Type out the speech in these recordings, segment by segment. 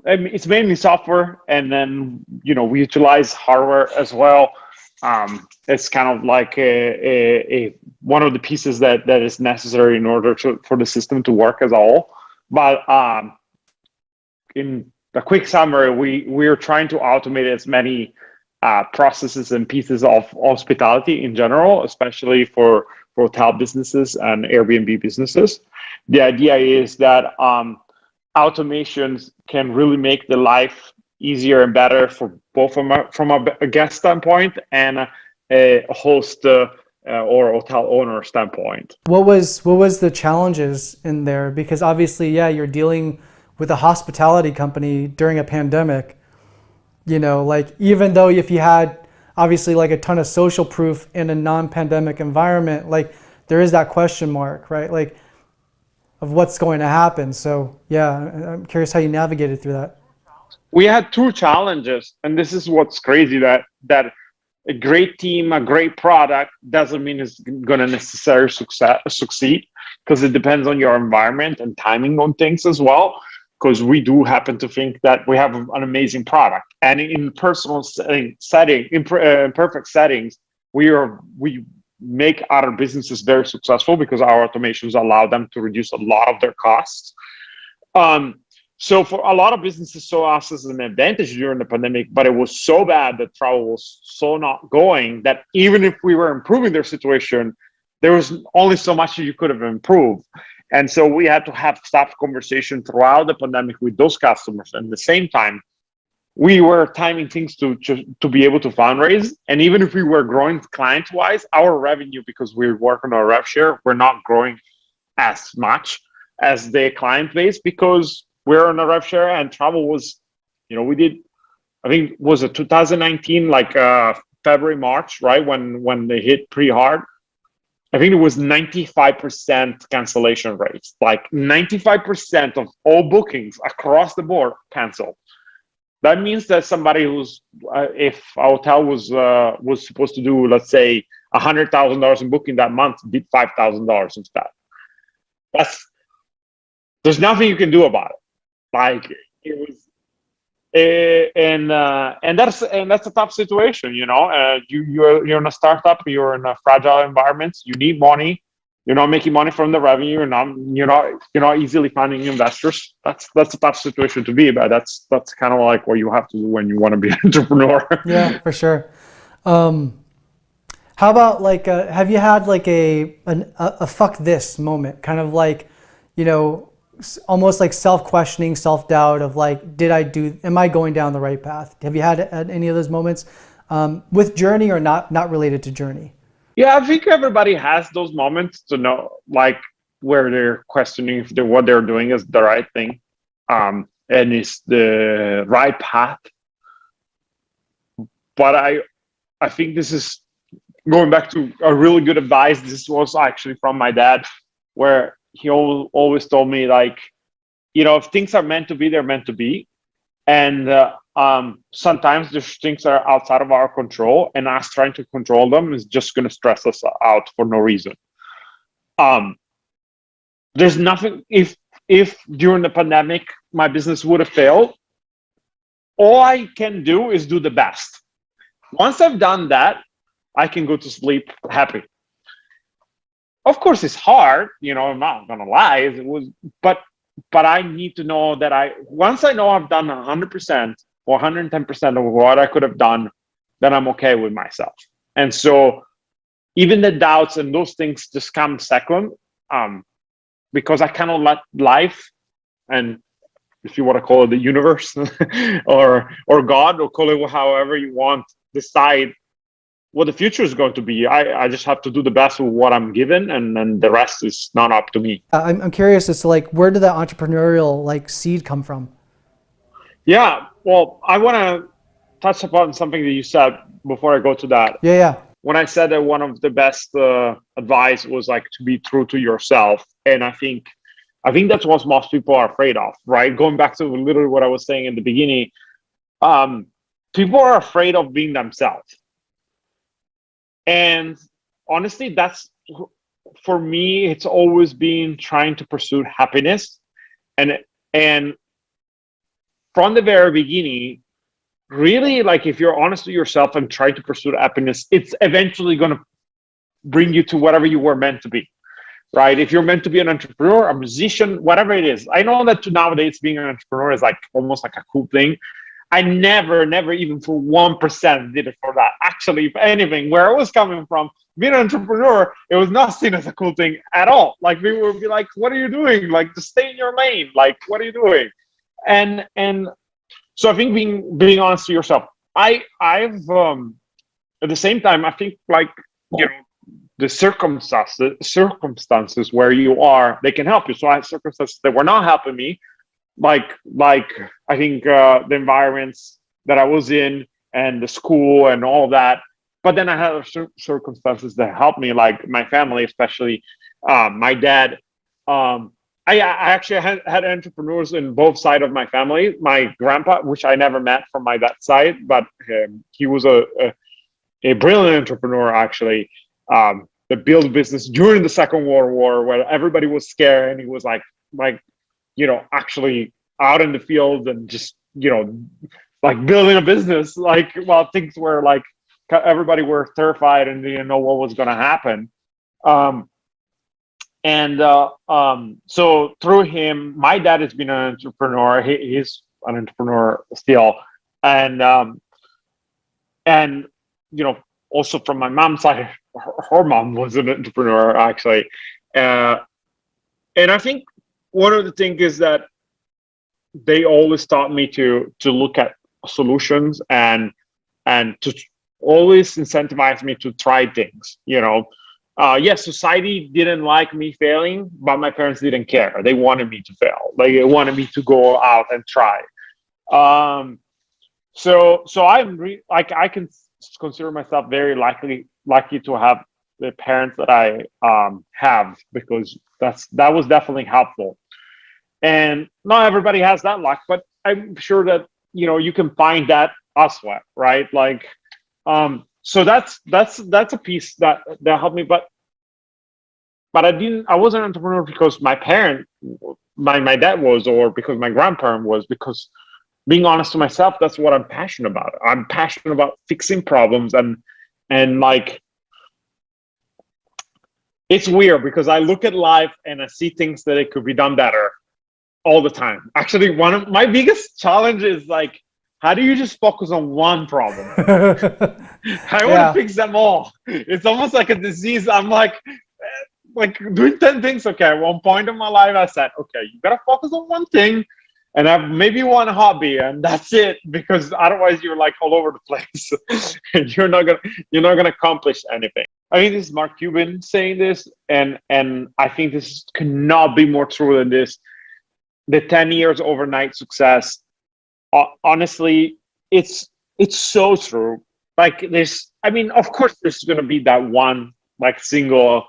I mean, it's mainly software, and then we utilize hardware as well. It's kind of like a one of the pieces that is necessary in order for the system to work as a whole. But in a quick summary, we're trying to automate as many processes and pieces of hospitality in general, especially for hotel businesses and Airbnb businesses. The idea is that automations can really make the life easier and better for both from a guest standpoint and a host or hotel owner standpoint. What was the challenges in there? Because obviously, yeah, you're dealing with a hospitality company during a pandemic. Like, even though if you had obviously like a ton of social proof in a non-pandemic environment, like there is that question mark, right? Like, of what's going to happen. So yeah, I'm curious how you navigated through that. We had two challenges, and this is what's crazy, that a great team, a great product doesn't mean it's going to necessarily succeed, because it depends on your environment and timing on things as well. Because we do happen to think that we have an amazing product, and in personal setting, in perfect settings, we make other businesses very successful because our automations allow them to reduce a lot of their costs. So for a lot of businesses, saw us as an advantage during the pandemic, but it was so bad that travel was so not going that even if we were improving their situation, there was only so much you could have improved. And so we had to have tough conversation throughout the pandemic with those customers. And at the same time, we were timing things to be able to fundraise. And even if we were growing client-wise, our revenue, because we work on our rev share, we're not growing as much as the client base because we're on a rev share. And travel was, we did, I think, was it 2019, like February, March, right? When they hit pretty hard. I think it was 95% cancellation rates. Like 95% of all bookings across the board canceled. That means that somebody who's, if a hotel was supposed to do, let's say, $100,000 in booking that month, did $5,000 instead. There's nothing you can do about it. Like it was, and that's a tough situation. You're in a startup, you're in a fragile environment, you need money. You're not making money from the revenue. You're not easily finding investors. That's a tough situation to be, but that's kind of like what you have to do when you want to be an entrepreneur. Yeah, for sure. How about like have you had like a fuck this moment, kind of like, almost like self-questioning, self-doubt of like, am I going down the right path? Have you had any of those moments with Jurny or not related to Jurny? Yeah, I think everybody has those moments to know, like, where they're questioning if what they're doing is the right thing, and is the right path. But I think this is going back to a really good advice. This was actually from my dad, where he always told me, like, if things are meant to be, they're meant to be. And sometimes there's things that are outside of our control, and us trying to control them is just going to stress us out for no reason. There's nothing, if during the pandemic, my business would have failed, all I can do is do the best. Once I've done that, I can go to sleep happy. Of course, it's hard, I'm not going to lie. It was, but I need to know that once I know I've done 100% or 110% of what I could have done, then I'm okay with myself. And so even the doubts and those things just come second, because I cannot let life, and if you want to call it the universe or God, or call it however you want, decide what the future is going to be. I just have to do the best with what I'm given, and then the rest is not up to me. I'm curious as to like, where did that entrepreneurial like seed come from? Yeah, well, I want to touch upon something that you said before I go to that. Yeah. When I said that one of the best advice was like to be true to yourself, and I think that's what most people are afraid of, right? Going back to literally what I was saying in the beginning, people are afraid of being themselves. And honestly, that's for me, it's always been trying to pursue happiness. And from the very beginning, really, like, if you're honest with yourself and try to pursue happiness, it's eventually going to bring you to whatever you were meant to be, right? If you're meant to be an entrepreneur, a musician, whatever it is. I know that nowadays being an entrepreneur is like almost like a cool thing. I never even for 1% did it for that. Actually, if anything, where I was coming from, being an entrepreneur, it was not seen as a cool thing at all. Like, people would be like, what are you doing? Like, just stay in your lane. Like, what are you doing? And so I think being honest to yourself, I've at the same time, I think, like, you know, the circumstances where you are, they can help you. So I had circumstances that were not helping me, like I think the environments that I was in and the school and all that. But then I had circumstances that helped me, like my family, especially my dad. I actually had entrepreneurs in both sides of my family. My grandpa, which I never met from my dad's side, but he was a brilliant entrepreneur, actually, that built business during the Second World War, where everybody was scared, and he was like, you know, actually out in the field and just, you know, like building a business, like, while things were like, everybody were terrified and didn't know what was going to happen. So through him, my dad has been an entrepreneur. He's an entrepreneur still. And you know, also from my mom's side, her mom was an entrepreneur, actually. And I think one of the things is that they always taught me to look at solutions and to always incentivize me to try things, you know. Yes, society didn't like me failing, but my parents didn't care. They wanted me to fail. Like, they wanted me to go out and try. So I'm like, I can consider myself very lucky to have the parents that I have, because that was definitely helpful. And not everybody has that luck, but I'm sure that, you know, you can find that elsewhere, right? Like, so that's a piece that helped me. But I wasn't an entrepreneur because my dad was, or because my grandparent was, because, being honest to myself, that's what I'm passionate about. I'm passionate about fixing problems, and like, it's weird because I look at life and I see things that it could be done better all the time. Actually, one of my biggest challenges is, like, how do you just focus on one problem? I want to fix them all. It's almost like a disease. I'm like doing 10 things. Okay, at one point in my life, I said, okay, you gotta focus on one thing and have maybe one hobby, and that's it, because otherwise you're like all over the place and you're not gonna accomplish anything. I think this is Mark Cuban saying this, and I think this cannot be more true than this. The 10 years overnight success, honestly, it's so true. Like, of course there's going to be that one, like, single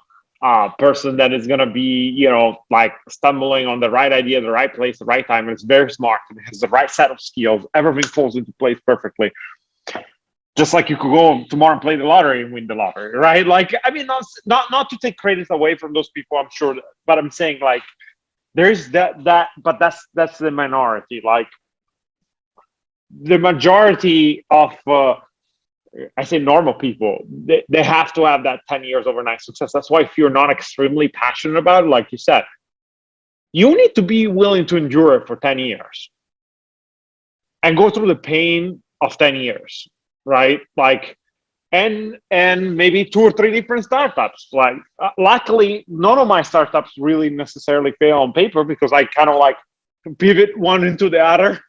person that is going to be, you know, like, stumbling on the right idea, the right place, the right time, and it's very smart and has the right set of skills. Everything falls into place perfectly. Just like you could go tomorrow and play the lottery and win the lottery, right? Like, I mean, not to take credit away from those people, I'm sure, but I'm saying, like, there's that, but that's the minority. Like, the majority of I say normal people, they have to have that 10 years overnight success. That's why, if you're not extremely passionate about it, like you said, you need to be willing to endure it for 10 years and go through the pain of 10 years, right? Like, and maybe 2 or 3 different startups. Like, luckily, none of my startups really necessarily fail on paper, because I kind of like pivot one into the other.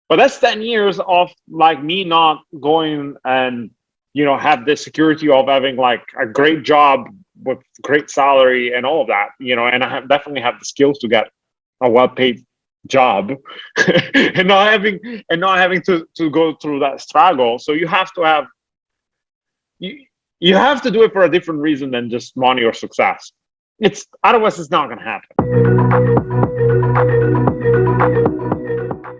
But that's 10 years of, like, me not going and, you know, have the security of having, like, a great job with great salary and all of that, you know, and I definitely have the skills to get a well-paid job and not having to go through that struggle. So you have to have, you have to do it for a different reason than just money or success. Otherwise it's not going to happen.